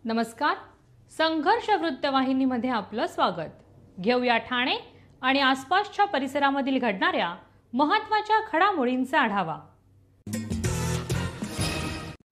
नमस्कार. संघर्ष वृत्तवाहिनीमध्ये आपलं स्वागत. घेऊया ठाणे आणि आसपासच्या परिसरामधील घडणाऱ्या महत्त्वाच्या घडामोडींचा आढावा.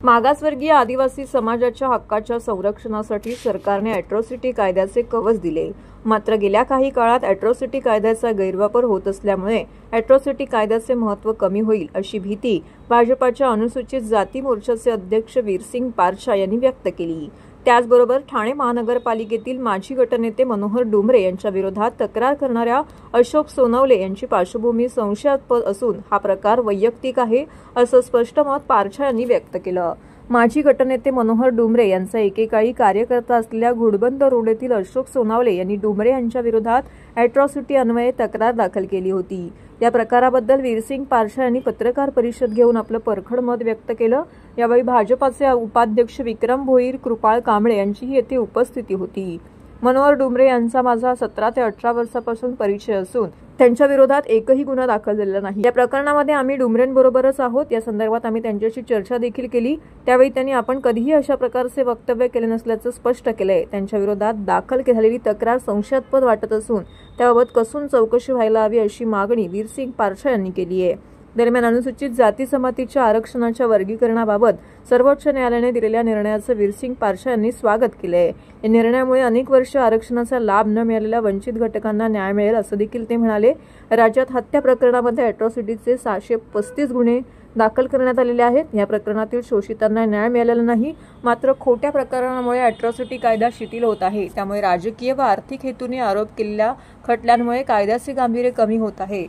मागासवर्गीय आदिवासी समाजाच्या हक्काच्या संरक्षणासाठी सरकारने अॅट्रॉसिटी कायद्याचे कवच दिले. मात्र गेल्या काही काळात अॅट्रॉसिटी कायद्याचा गैरवापर होत असल्यामुळे अॅट्रॉसिटी कायद्याचे महत्त्व कमी होईल अशी भीती भाजपाच्या अनुसूचित जाती मोर्चाचे अध्यक्ष वीरसिंग पारछा यांनी व्यक्त केली. त्याचबरोबर ठाणे महानगरपालिकेतील माजी गटनेते मनोहर डुमरे यांच्या विरोधात तक्रार करणाऱ्या अशोक सोनवले यांची पार्श्वभूमी संशयास्पद असून हा प्रकार वैयक्तिक आहे असं स्पष्ट मत पारछा यांनी व्यक्त केलं. माजी गटनेते मनोहर डुमरे यांचा एकेकाळी कार्यकर्ता असलेल्या घुडबंद रोड येथील अशोक सोनवले यांनी डुमरे यांच्या विरोधात अॅट्रॉसिटी अन्वये तक्रार दाखल केली होती. या प्रकाराबद्दल वीरसिंग पारछा यांनी पत्रकार परिषद घेऊन आपलं परखड मत व्यक्त केलं. यावेळी भाजपाचे उपाध्यक्ष विक्रम भोईर, कृपाळ कांबळे यांचीही येथे उपस्थिती होती. मनोहर डुमरे यांचा माझा 17 ते 18 वर्षापासून परिचय असून त्यांच्या विरोधात एकही गुन्हा दाखल झालेला नाही. या प्रकरणामध्ये आम्ही डुमरेंबरोबरच आहोत. या संदर्भात आम्ही त्यांच्याशी चर्चा देखील केली. त्यावेळी त्यांनी आपण कधीही अशा प्रकारचे वक्तव्य केले नसल्याचं स्पष्ट केलंय. त्यांच्या विरोधात दाखल झालेली तक्रार संशयास्पद वाटत असून त्याबाबत कसून चौकशी व्हायला हवी अशी मागणी वीरसिंग पारछा यांनी केली आहे. दरम्यान अनुसूचित जाती जमातीच्या आरक्षणाच्या वर्गीकरणाबाबत सर्वोच्च न्यायालयाने दिलेल्या निर्णयाचं वीरसिंग पारछा यांनी स्वागत केलंय. या निर्णयामुळे अनेक वर्ष आरक्षणाचा लाभ न मिळालेल्या वंचित घटकांना न्याय मिळेल असं देखील ते म्हणाले. राज्यात हत्या प्रकरणामध्ये अॅट्रॉसिटीचे 635 गुन्हे दाखल करण्यात आलेले आहेत. या प्रकरणातील शोषितांना न्याय मिळालेला नाही. मात्र खोट्या प्रकरणामुळे अॅट्रॉसिटी कायदा शिथिल होत आहे. त्यामुळे राजकीय व आर्थिक हेतूने आरोप केलेल्या खटल्यांमुळे कायद्याचे गांभीर्य कमी होत आहे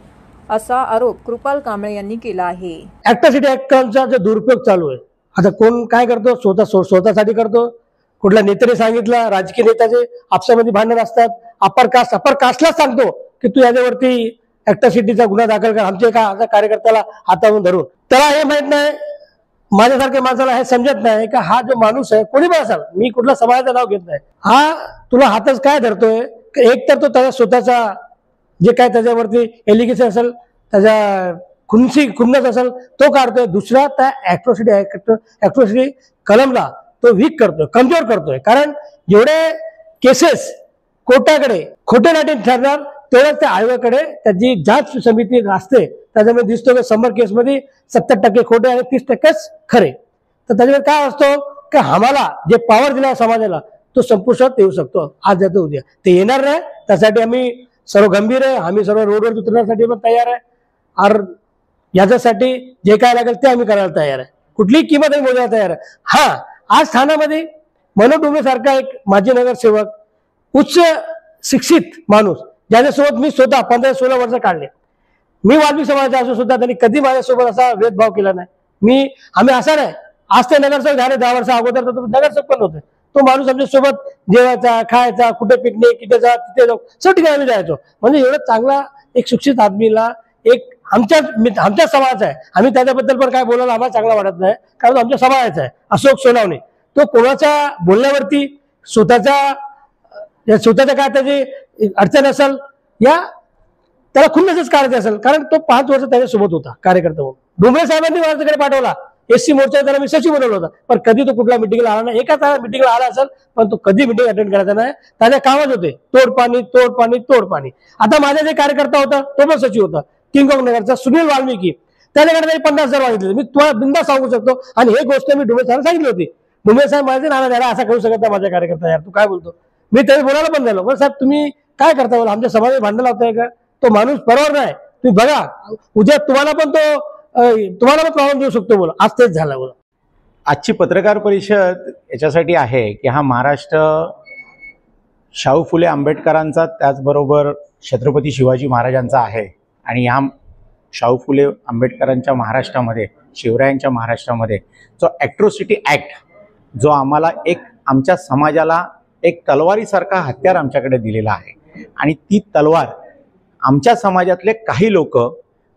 असा आरोप कृपाल कांबळे यांनी केला आहे. अॅट्रॉसिटी ऍक्टचा जो दुरुपयोग चालू आहे, आता कोण काय करतो, स्वतःसाठी करतो. कुठल्या नेत्याने सांगितलं, राजकीय नेत्याचे आपसामध्ये भांडण असतात. अपर कास्टला सांगतो की तू याच्यावरती अॅट्रॉसिटीचा गुन्हा दाखल कर, आमच्या एका कार्यकर्त्याला हातावरून धरून. त्याला हे माहित नाही, माझ्यासारख्या माणसाला हे समजत नाही का हा जो माणूस आहे, कोणी पण असाल, मी कुठल्या समाजाचं नाव घेत नाही, हा तुला हातच काय धरतोय. एक तर तो त्याचा स्वतःचा जे काय त्याच्यावरती एलिगेशन असेल, त्याच्या खुन्नस असेल तो काढतोय. दुसरा त्या अॅट्रॉसिटी कलमला तो वीक करतोय, कमजोर करतोय. कारण जेवढे केसेस कोर्टाकडे खोटे नाटे ठरणार तेवढ्याच त्या आयोगाकडे त्याची जांच समिती असते. त्याच्यामध्ये दिसतो की 100 केसमध्ये 70% खोटे आणि 30%च खरे. तर त्याच्यावर काय असतो की आम्हाला जे पॉवर दिला समाजाला तो संपुष्टात येऊ शकतो. आज जातो उद्या ते येणार नाही. त्यासाठी आम्ही सर्व गंभीर आहे. आम्ही सर्व रोडवर उतरण्यासाठी पण तयार आहे. और याच्यासाठी जे काय लागेल ते आम्ही करायला तयार आहे. कुठलीही किंमत आम्ही मोजायला तयार आहे. हा, आज ठाण्यामध्ये मनोहर डुमरे सारखा एक माजी नगरसेवक, उच्च शिक्षित माणूस, ज्याच्यासोबत मी स्वतः 15-16 वर्ष काढले. मी वाल्मिक समाजाचा असून सुद्धा त्यांनी कधी माझ्यासोबत असा भेदभाव केला नाही. आम्ही असा नाही, आज ते नगरसेवक झाले 10 वर्ष अगोदर तर नगरसेवक पण होते. तो माणूस आमच्या सोबत जेवायचा, खायचा, कुठे पिकनिक, तिथे जा तिथे जाऊ, सर्व ठिकाणी आम्ही जायचो. म्हणजे एवढं चांगला एक शिक्षित आदमीला एक आमच्या समाज आहे. आम्ही त्याच्याबद्दल पण काय बोलायला आम्हाला चांगला वाटत नाही, कारण आमच्या समाजाचा आहे. अशोक सोनवणे तो कोणाच्या बोलण्यावरती स्वतःच्या काय त्याची अडचण असेल या त्याला खुन्नसच काढायचं असेल, कारण तो 5 वर्ष त्याच्यासोबत होता कार्यकर्ता म्हणून. डुमरे साहेबांनी माझ्याकडे पाठवला, एससी मोर्चा त्याला मी सचिव बनवलं होतं, पण कधी तो कुठल्या मिटिंगला आला नाही. एका मिटिंगला आला असेल पण तो कधी मिटिंग अटेंड करायचा नाही. त्याच्या कामच होते तोड पाणी. आता माझा जे कार्यकर्ता होता तो पण सचिव होता, किंग ऑफ नगरचा सुनील वाल्मिकी. त्याच्याकडे 50,000 मागितले. मी तुम्हाला बिंदा सांगू शकतो आणि हे गोष्ट मी डुमरे साहेब सांगितली होती. डुमरे साहेब माझे नाना द्यायला असा करू शकत नाही माझ्या कार्यकर्ता, यार तू काय बोलतो. मी त्यावेळी बोलायला पण झालो, पण साहेब तुम्ही काय करता, बोला आमच्या समाजात भांडण लावताय का, तो माणूस बरोबर नाही, तुम्ही बघा उद्या तुम्हाला पण प्रॉब्लेम देऊ शकतो. बोला आज तेच झालं. बोला आजची पत्रकार परिषद याच्यासाठी आहे की हा महाराष्ट्र शाहू फुले आंबेडकरांचा, त्याचबरोबर छत्रपती शिवाजी महाराजांचा आहे. आणि ह्या शाहू फुले आंबेडकरांच्या महाराष्ट्रामध्ये, शिवरायांच्या महाराष्ट्रामध्ये जो अॅट्रॉसिटी ॲक्ट जो आम्हाला आमच्या समाजाला एक तलवारीसारखा हत्यार आमच्याकडे दिलेला आहे, आणि ती तलवार आमच्या समाजातले काही लोक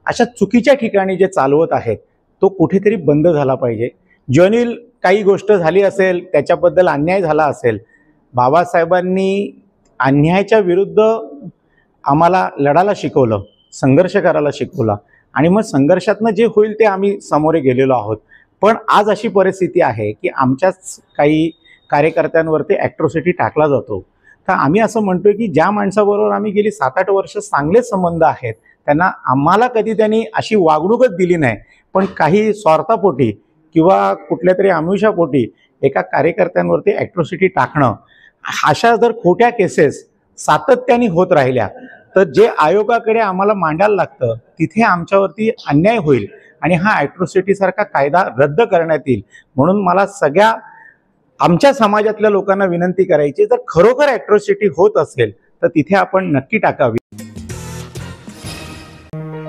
अशा चुकीच्या ठिकाणी जे चालवत आहेत तो कुठेतरी बंद झाला पाहिजे. ज्योनील काही गोष्ट झाली असेल, त्याच्याबद्दल अन्याय झाला असेल, बाबासाहेबांनी अन्यायाच्या विरुद्ध आम्हाला लढायला शिकवलं, संघर्ष करायला शिकवला, आणि मग संघर्षातनं जे होईल ते आम्ही सामोरे गेलेलो आहोत. पण आज अशी परिस्थिती आहे की आमच्याच काही कार्यकर्त्यांवरती ॲट्रॉसिटी टाकला जातो. तर आम्ही असं म्हणतोय की ज्या माणसाबरोबर आम्ही गेली 7-8 वर्ष चांगले संबंध आहेत, त्यांना आम्हाला कधी त्यांनी अशी वागणूकच दिली नाही, पण काही स्वार्थापोटी किंवा कुठल्या तरी आमिषापोटी एका कार्यकर्त्यांवरती ॲट्रॉसिटी टाकणं, अशा जर खोट्या केसेस सातत्याने होत राहिल्या तर जे आयोगाकडे आम्हाला मांडायला लागतं तिथे आमच्यावरती अन्याय होईल आणि हा ॲट्रॉसिटी सारखा कायदा रद्द करण्यात येईल. म्हणून मला सगळ्या आमच्या समाजातल्या लोकांना विनंती करायची, जर खरोखर ॲट्रॉसिटी होत असेल तर तिथे आपण नक्की टाकावी.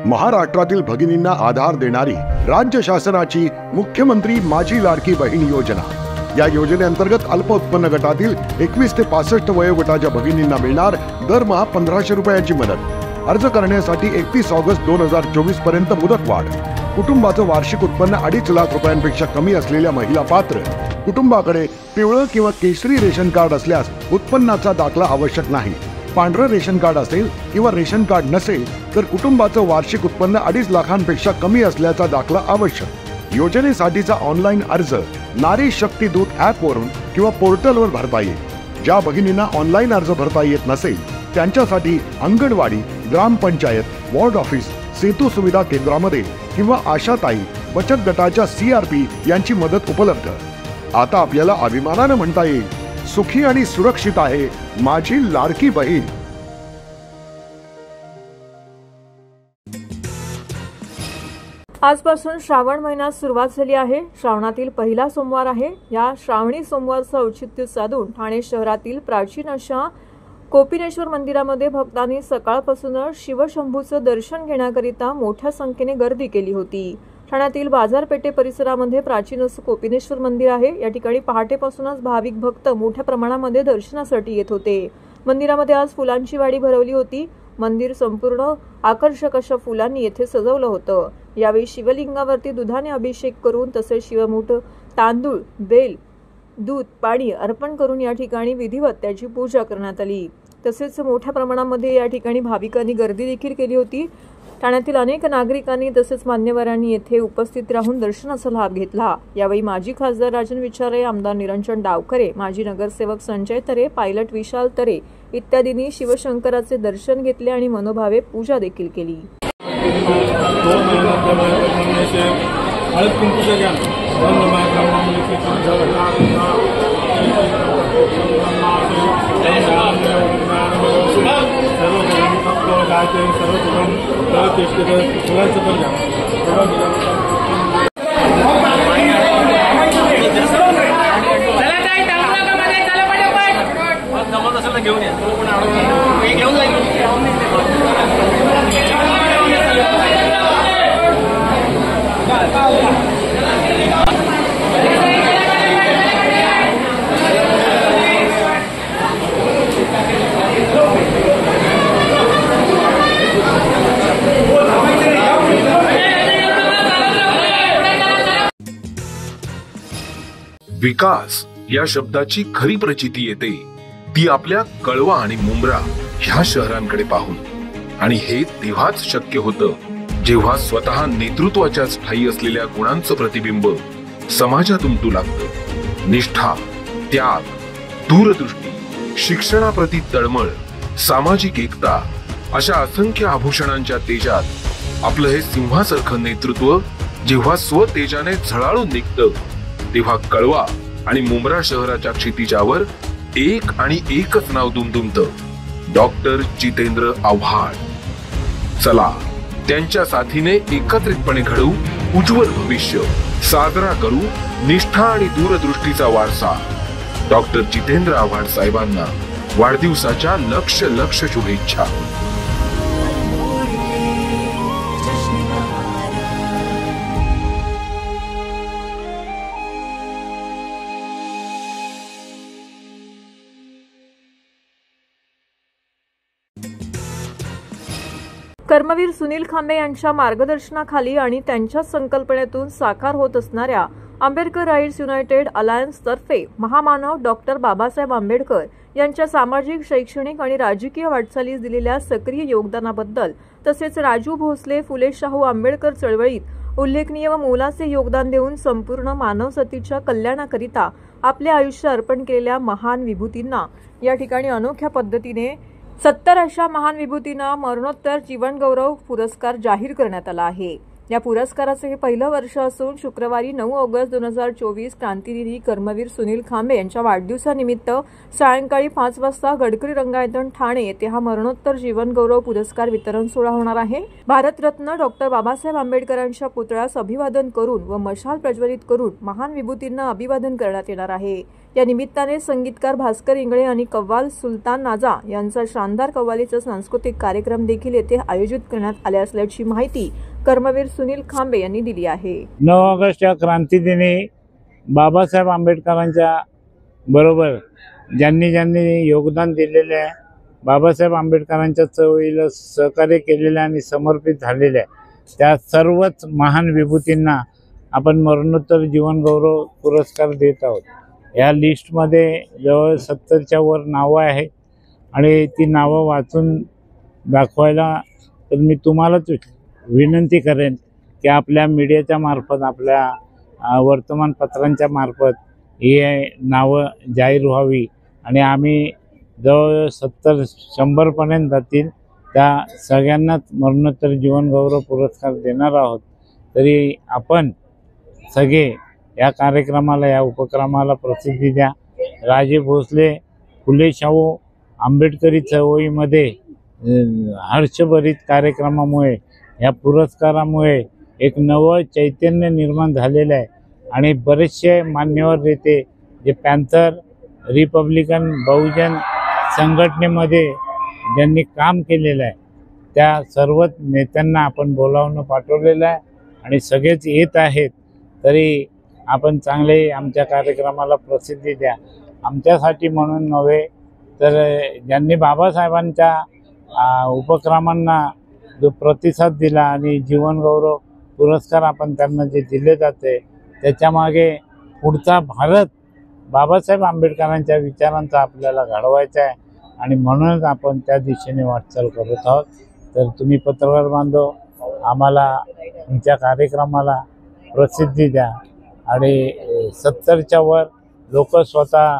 महाराष्ट्रातील भगिनींना आधार देणारी राज्य शासनाची मुख्यमंत्री माझी लाडकी बहीण योजना. या योजनेअंतर्गत अल्प उत्पन्न गटातील 21 ते 65 वयोगटाच्या भगिनींना मिळणार दरमहा 1500 रुपयांची मदत. अर्ज करण्यासाठी 31 ऑगस्ट 2024 पर्यंत मुदतवाढ. कुटुंबाचं वार्षिक उत्पन्न 2.5 लाख रुपयांपेक्षा कमी असलेल्या महिला पात्र. कुटुंबाकडे पिवळं किंवा केशरी रेशन कार्ड असल्यास उत्पन्नाचा दाखला आवश्यक नाही. पांढरं रेशन कार्ड असेल किंवा रेशन कार्ड नसेल तर कुटुंबाचं वार्षिक उत्पन्न 2.5 लाखांपेक्षा कमी असल्याचा दाखला आवश्यक. योजनेसाठीचा ऑनलाईन अर्ज नारी शक्ती दूत ॲपवरून किंवा पोर्टलवर भरता येईल. ज्या भगिनींना ऑनलाईन अर्ज भरता येत नसेल त्यांच्यासाठी अंगणवाडी, ग्रामपंचायत, वॉर्ड ऑफिस, सेतू सुविधा केंद्रामध्ये किंवा आशाताई बचत गटाच्या CRP यांची मदत उपलब्ध. आता आपल्याला अभिमानानं म्हणता येईल, सुखी आणि सुरक्षित आहे माझी लाडकी बहीण. आजपासून श्रावण महिन्यात सुरुवात झाली आहे. श्रावणातील पहिला सोमवार आहे. या श्रावणी सोमवारचं औचित्य साधून ठाणे शहरातील प्राचीन अशा कोपिनेश्वर मंदिरामध्ये भक्तांनी सकाळपासूनच शिवशंभूचं दर्शन घेण्याकरिता मोठ्या संख्येने गर्दी केली होती. ठाण्यातील बाजारपेठे परिसरामध्ये प्राचीन असं कोपिनेश्वर मंदिर आहे. या ठिकाणी पहाटेपासूनच भाविक भक्त मोठ्या प्रमाणामध्ये दर्शनासाठी येत होते. मंदिरामध्ये आज फुलांची वाडी भरवली होती. मंदिर संपूर्ण आकर्षक अशा फुलांनी येथे सजवलं होतं. यावेळी शिवलिंगावरती दुधाने अभिषेक करून तसेच शिवमूठ, तांदूळ, बेल, दूध, पाणी अर्पण करून या ठिकाणी विधिवत त्याची पूजा करण्यात आली. तसेच मोठ्या प्रमाणामध्ये या ठिकाणी भाविकांनी गर्दी देखील केली होती. ठाण्यातील अनेक नागरिकांनी तसेच मान्यवरांनी येथे उपस्थित राहून दर्शनाचा लाभ घेतला. यावेळी माजी खासदार राजन विचारे, आमदार निरंजन डावखरे, माजी नगरसेवक संजय तरे, पायलट विशाल तरे इत्यादींनी शिवशंकराचे दर्शन घेतले आणि मनोभावे पूजा देखील केली. विकास या शब्दाची खरी प्रचिती येते ती आपल्या कळवा आणि मुंब्रा ह्या शहरांकडे पाहून. आणि हे तेव्हाच शक्य होतं जेव्हा स्वतः नेतृत्वाच्या ठायी असलेल्या गुणांचं प्रतिबिंब समाजातून उमटू लागतं. निष्ठा, त्याग, दूरदृष्टी, शिक्षणाप्रती तळमळ, सामाजिक एकता अशा असंख्य आभूषणांच्या तेजात आपलं हे सिंहासारखं नेतृत्व जेव्हा स्वतेजाने झळाळून निघतं तेव्हा कळवा आणि मुंब्रा शहराच्या क्षितिजावर एक आणि एकच नाव दुमदुमतं, डॉक्टर जितेंद्र आव्हाड. चला त्यांच्या साथीने एकत्रितपणे घडवू उज्ज्वल भविष्य, साजरा करू निष्ठा आणि दूरदृष्टीचा वारसा. डॉक्टर जितेंद्र आव्हाड साहेबांना वाढदिवसाच्या लक्ष शुभेच्छा. कर्मवीर सुनील खांबे यांच्या मार्गदर्शनाखाली आणि त्यांच्या संकल्पनेतून साकार होत असणाऱ्या आंबेडकर राईट्स युनायटेड अलायन्स तर्फे महामानव डॉक्टर बाबासाहेब आंबेडकर यांच्या सामाजिक, शैक्षणिक आणि राजकीय वाटचालीस दिलेल्या सक्रिय योगदानाबद्दल तसेच राजू भोसले, फुले शाहू आंबेडकर चळवळीत उल्लेखनीय व मोलाचे योगदान देऊन संपूर्ण मानवजातीच्या कल्याणाकरिता आपले आयुष्य अर्पण केलेल्या महान विभूतींना या ठिकाणी अनोख्या पद्धतीने 70 अशा महान विभूतींना मरणोत्तर जीवन गौरव पुरस्कार जाहीर करण्यात आला आहे। या पुरस्काराचे हे पहिलं वर्ष असून शुक्रवारी 9 ऑगस्ट 2024 क्रांतिनिधी कर्मवीर सुनील खांबे यांच्या वाढदिवसानिमित्त सायंकाळी 5 वाजता गडकरी रंगायतन ठाणे येथे हा मरणोत्तर जीवन गौरव पुरस्कार वितरण सोहळा होणार आहे। भारतरत्न डॉक्टर बाबासाहेब आंबेडकरांच्या पुतळ्यास अभिवादन करून व मशाल प्रज्वलित करून महान विभूतींना अभिवादन करण्यात येणार आहे। या निमित्ताने संगीतकार भास्कर इंगळे आणि कव्वाल सुलतान नाजा यांचा शानदार कव्वालीचा सांस्कृतिक कार्यक्रम देखील येथे आयोजित करण्यात आले असल्याची माहिती कर्मवीर सुनील खांबे यांनी दिली आहे। 9 ऑगस्टच्या क्रांतिदिनी बाबासाहेब आंबेडकरांच्या बरोबर ज्यांनी योगदान दिलेले आहे, बाबासाहेब आंबेडकरांच्या चळवळीला सहकार्य केलेले आणि समर्पित झालेले त्या सर्वच महान विभूतींना आपण मरणोत्तर जीवन गौरव पुरस्कार देत आहोत। या लिस्टमध्ये जवळ 70च्या वर नावं आहेत आणि ती नावं वाचून दाखवायला तर मी तुम्हालाच विनंती करेन की आपल्या मीडियाच्या मार्फत, आपल्या वर्तमानपत्रांच्या मार्फत ही नावं जाहीर व्हावी आणि आम्ही जवळ 70-100 पर्यंत जातील त्या सगळ्यांनाच मरणोत्तर जीवन गौरव पुरस्कार देणार आहोत। तरी आपण सगळे या कार्यक्रमाला, या उपक्रमाला प्रसिद्धी द्या। राजे भोसले, फुले शाहू आंबेडकरी चळवळीमध्ये हर्षभरित कार्यक्रमामुळे, या पुरस्कारामुळे एक नवं चैतन्य निर्माण झालेलं आहे आणि बरेचसे मान्यवर नेते जे पॅन्थर, रिपब्लिकन, बहुजन संघटनेमध्ये ज्यांनी काम केलेलं आहे त्या सर्वच नेत्यांना आपण बोलावून पाठवलेलं आहे आणि सगळेच येत आहेत। तरी आपण चांगले आमच्या कार्यक्रमाला प्रसिद्धी द्या। आमच्यासाठी म्हणून नव्हे तर ज्यांनी बाबासाहेबांच्या उपक्रमांना जो प्रतिसाद दिला आणि जीवन गौरव पुरस्कार आपण त्यांना जे दिले जाते त्याच्यामागे पुढचा भारत बाबासाहेब आंबेडकरांच्या विचारांचा आपल्याला घडवायचा आहे आणि म्हणूनच आपण त्या दिशेने वाटचाल करत आहोत। तर तुम्ही पत्रकार बांधव आम्हाला तुमच्या कार्यक्रमाला प्रसिद्धी द्या आणि 70च्या वर लोक स्वतः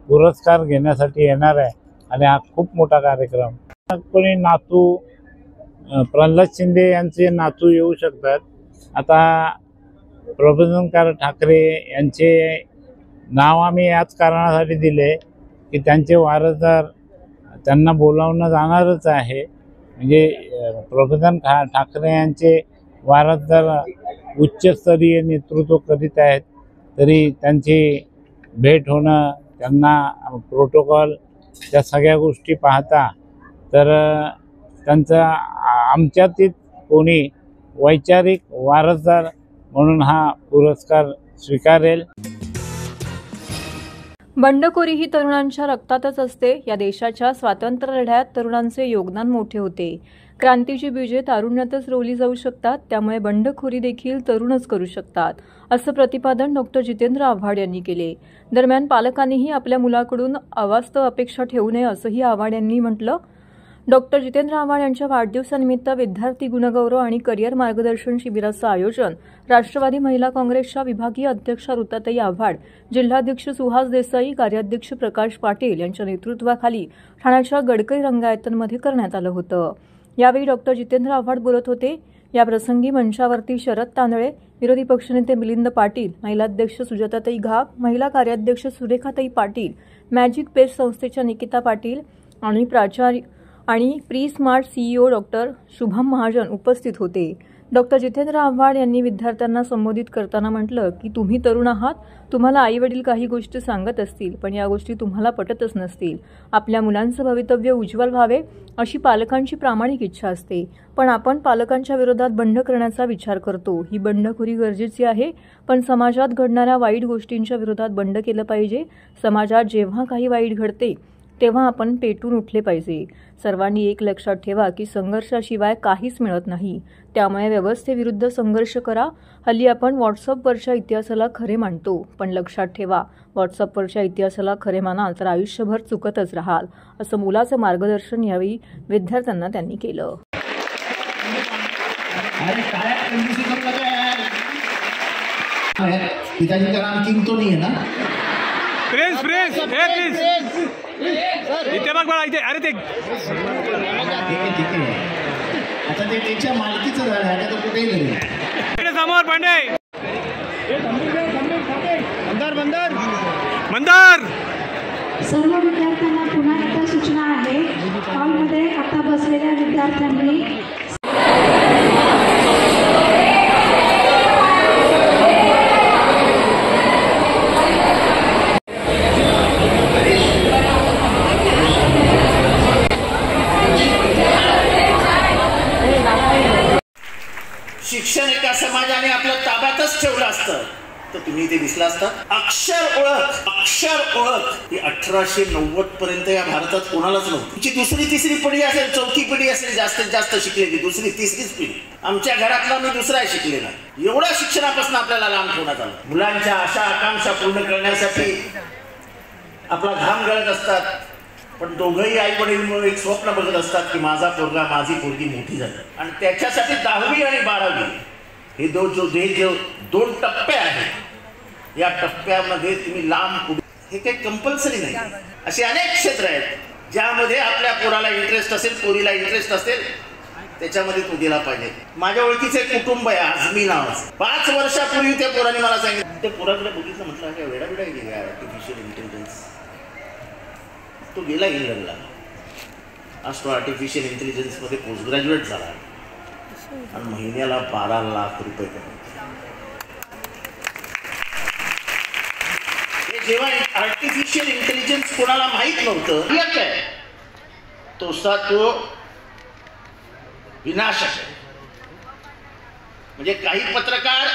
पुरस्कार घेण्यासाठी येणार आहे आणि हा खूप मोठा कार्यक्रम। कोणी नातू प्रल्हाद शिंदे यांचे नातू येऊ शकतात। आता प्रबोधनकार ठाकरे यांचे नाव आम्ही याच कारणासाठी दिले की त्यांचे वारसदार त्यांना बोलावणं जाणारच आहे। म्हणजे प्रबोधन ठाकरे यांचे वारसदार उच्चस्तरीय नेतृत्व करीत आहेत, तरी त्यांची भेट होणं, त्यांना प्रोटोकॉल, त्या सगळ्या गोष्टी पाहता तर त्यांचा आमच्यातील कोणी वैचारिक वारसदार म्हणून हा पुरस्कार स्वीकारेल। बंडखोरी ही तरुणांच्या रक्तातच असते। या देशाच्या स्वातंत्र्य लढ्यात तरुणांचे योगदान मोठे होते। क्रांतीची बीजे तारुण्यातच रोवली जाऊ शकतात, त्यामुळे बंडखोरी देखील तरुणच करू शकतात, असं प्रतिपादन डॉक्टर जितेंद्र आव्हाड यांनी केले। दरम्यान पालकांनीही आपल्या मुलाकडून अवास्तव अपेक्षा ठेवू नये असंही आव्हाड यांनी म्हटलं। डॉक्टर जितेंद्र आव्हाड यांच्या वाढदिवसानिमित्त विद्यार्थी गुणगौरव आणि करिअर मार्गदर्शन शिबिराचं आयोजन राष्ट्रवादी महिला काँग्रेसच्या विभागीय अध्यक्षा ऋताताई आव्हाड, जिल्हाध्यक्ष सुहास देसाई, कार्याध्यक्ष प्रकाश पाटील यांच्या नेतृत्वाखाली ठाण्याच्या गडकरी रंगायतनमध्ये करण्यात आलं होतं। यावेळी डॉक्टर जितेंद्र आव्हाड बोलत होते। या प्रसंगी मंचावरती शरद तांदळे, विरोधी पक्षनेते मिलिंद पाटील, महिलाध्यक्ष सुजाताताई घाग, महिला कार्याध्यक्ष सुरेखाताई पाटील, मॅजिक पेस्ट संस्थेच्या निकिता पाटील आणि प्राचार्य आणि pre smart CEO doctor Shubham Mahajan उपस्थित होते। डॉक्टर जितेंद्र आव्हाड यांनी विद्यार्थ्यांना संबोधित करताना म्हटलं की तुम्ही तरुण आहात, तुम्हाला आई वडील काही गोष्टी सांगत असतील पण या गोष्टी तुम्हाला पटतच नसतील। आपल्या मुलांचं भवितव्य उज्ज्वल व्हावे अशी पालकांची प्रामाणिक इच्छा असते, पण आपण पालकांच्या विरोधात बंड करण्याचा विचार करतो। ही बंडखोरी गरजेची आहे, पण समाजात घडणाऱ्या वाईट गोष्टींच्या विरोधात बंड केलं पाहिजे। समाजात जेव्हा काही वाईट घडते तेव्हा आपण पेटून उठले पाहिजे। सर्वांनी एक लक्षात ठेवा की संघर्षाशिवाय काहीच मिळत नाही, त्यामुळे व्यवस्थेविरुद्ध संघर्ष करा। हल्ली आपण व्हॉट्सअपवरच्या इतिहासाला खरे मानतो, पण लक्षात ठेवा व्हॉट्सअपवरच्या इतिहासाला खरे मानाल तर आयुष्यभर चुकतच राहाल, असं मुलाचं मार्गदर्शन यावेळी विद्यार्थ्यांना त्यांनी केलं। पिताजी का नाम किंग तो नहीं है ना? प्रिन्स प्रिन्स हे प्रिन्स इथे बघ बाळा इथे. अरे ते ठीक आहे. आता ते त्याच्या मालकीचं झालं आहे, आता तो कुठेही गेले. इकडे समोर पांडे मंदार मंदार. सर्व विद्यार्थ्यांना पुन्हा एकदा सूचना आहे. हॉलमध्ये आता बसलेल्या विद्यार्थ्यांनी शिक्षण एका समाजाने आपल्या ताब्यातच ठेवलं असतं तर तुम्ही इथे दिसला असता. अक्षर ओळख ही 1890 पर्यंत या भारतात कोणालाच नव्हती. तुमची दुसरी तिसरी पिढी असेल, चौथी पिढी असेल जास्तीत जास्त शिकलेली, दुसरी तिसरीच पिढी. आमच्या घरातला मी दुसरा शिकलेला. एवढ्या शिक्षणापासून आपल्याला लांब ठेवण्यात आलं. मुलांच्या आशा आकांक्षा पूर्ण करण्यासाठी आपला घाम गळत असतात, पण दोघंही आई वडील एक स्वप्न बघत असतात की माझा पोरगा माझी पोरगी मोठी झाली. आणि त्याच्यासाठी 10वी आणि 12वी हे दोन टप्पे आहेत. या टप्प्यामध्ये तुम्ही लांब हे काही कंपल्सरी नाही. असे अनेक क्षेत्र आहेत ज्यामध्ये आपल्या पोराला इंटरेस्ट असेल, पोरीला इंटरेस्ट असेल, त्याच्यामध्ये तो दिला पाहिजे. माझ्या ओळखीचे कुटुंब आहे आझमी नावाचं. 5 वर्षापूर्वी त्या पोराने मला सांगितलं, त्या पोराकडे बघितलं, म्हटलं काय वेडा गेला आर्टिफिशियल इंटेलिजन्स. तो गेला इंग्लंडला. आज तो आर्टिफिशियल इंटेलिजन्समध्ये पोस्ट ग्रॅज्युएट झाला आणि महिन्याला 12 लाख रुपये कमवतो. जेव्हा आर्टिफिशियल इंटेलिजन्स कोणाला माहीत नव्हतं काय तो विनाशक आहे. म्हणजे काही पत्रकार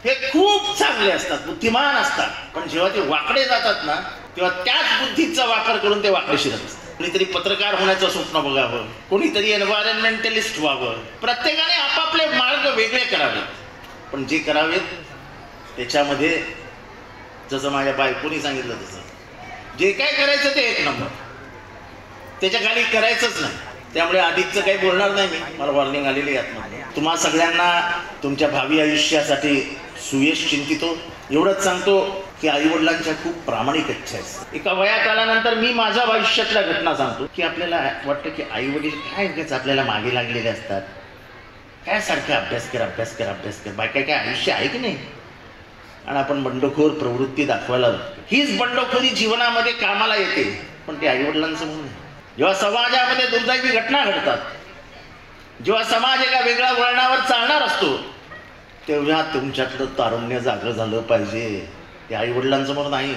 हे खूप चांगले असतात, बुद्धिमान असतात, पण जेव्हा ते वाकडे जातात ना तेव्हा त्याच बुद्धीचा वापर करून ते वाकडे शिरत असतात. कोणीतरी पत्रकार होण्याचं स्वप्न बघावं, कोणीतरी एन्व्हायरमेंटलिस्ट व्हावं. प्रत्येकाने आपापले मार्ग वेगळे करावेत, पण जे करावेत त्याच्यामध्ये जसं माझ्या बायकोनी सांगितलं तसं जे काय करायचं ते 1 नंबर, त्याच्या खाली करायचंच नाही. त्यामुळे आधीचं काही बोलणार नाही मी, मला वॉर्निंग आलेली आहे. तुम्हा सगळ्यांना तुमच्या भावी आयुष्यासाठी सुयश चिंतितो. एवढंच सांगतो की आईवडिलांच्या खूप प्रामाणिक इच्छा आहे. एका वयात आल्यानंतर मी माझ्या आयुष्यातल्या घटना सांगतो की आपल्याला वाटतं की आईवडील काय उगाच आपल्याला मागे लागलेले असतात, काय सारखं अभ्यास कर. बाकी काय आयुष्य आहे की नाही, आणि आपण बंडखोर प्रवृत्ती दाखवायला लागतो. हीच बंडखोरी जीवनामध्ये कामाला येते, पण ते आईवडिलांसमोर नाही. जेव्हा समाजामध्ये दुर्दैवी घटना घडतात, जेव्हा समाज एका वेगळ्या वळणावर चालणार असतो, तेव्हा तुमच्यातलं तारुण्य जागं झालं पाहिजे. ते आईवडिलांसमोर नाही.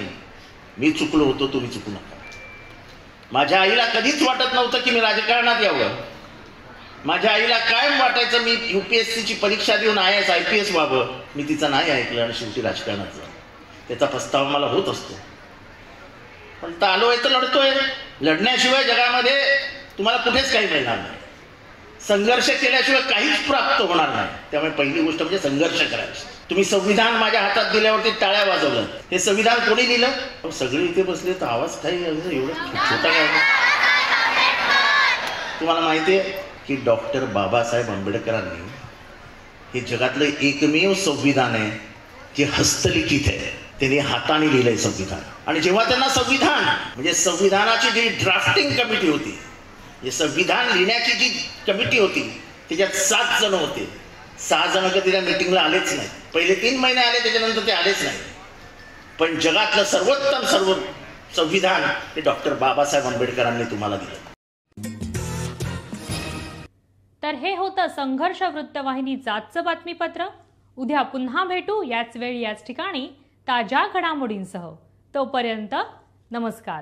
मी चुकलो होतो, तुम्ही चुकू नका. माझ्या आईला कधीच वाटत नव्हतं की मी राजकारणात यावं. माझ्या आईला कायम वाटायचं मी UPSCची परीक्षा देऊन IAS IPS व्हावं. मी तिचं नाही ऐकलं आणि शेवटी राजकारणाचं त्याचा पस्तावा मला होत असतो. पण आलोय तर लढतोय. लढण्याशिवाय जगामध्ये तुम्हाला कुठेच काही मिळणार नाही. संघर्ष केल्याशिवाय काहीच प्राप्त होणार नाही. त्यामुळे पहिली गोष्ट म्हणजे संघर्ष करायची. तुम्ही संविधान माझ्या हातात दिल्यावरती टाळ्या वाजवलं. हे संविधान कोणी दिलं? सगळे इथे बसले तर आवाज काही एवढं छोटा काय. तुम्हाला माहिती आहे की डॉक्टर बाबासाहेब आंबेडकरांनी हे जगातलं एकमेव संविधान आहे जे हस्तलिखित आहे. त्यांनी हाताने लिहिलंय संविधान. आणि जेव्हा त्यांना संविधान म्हणजे संविधानाची जी ड्राफ्टिंग कमिटी होती, जे संविधान लिहिण्याची जी कमिटी होती, त्याच्यात 7 जण होते. 6 जण कधी त्या मीटिंगला आलेच नाही. पहिले 3 महिने आले, त्याच्यानंतर ते आलेच नाही. पण जगातलं सर्वोत्तम संविधान हे डॉक्टर बाबासाहेब आंबेडकरांनी तुम्हाला दिलं. तर हे होतं संघर्ष वृत्तवाहिनीचं आजचं बातमीपत्र. उद्या पुन्हा भेटू याच वेळी याच ठिकाणी ताज्या घडामोडींसह. तोपर्यंत नमस्कार.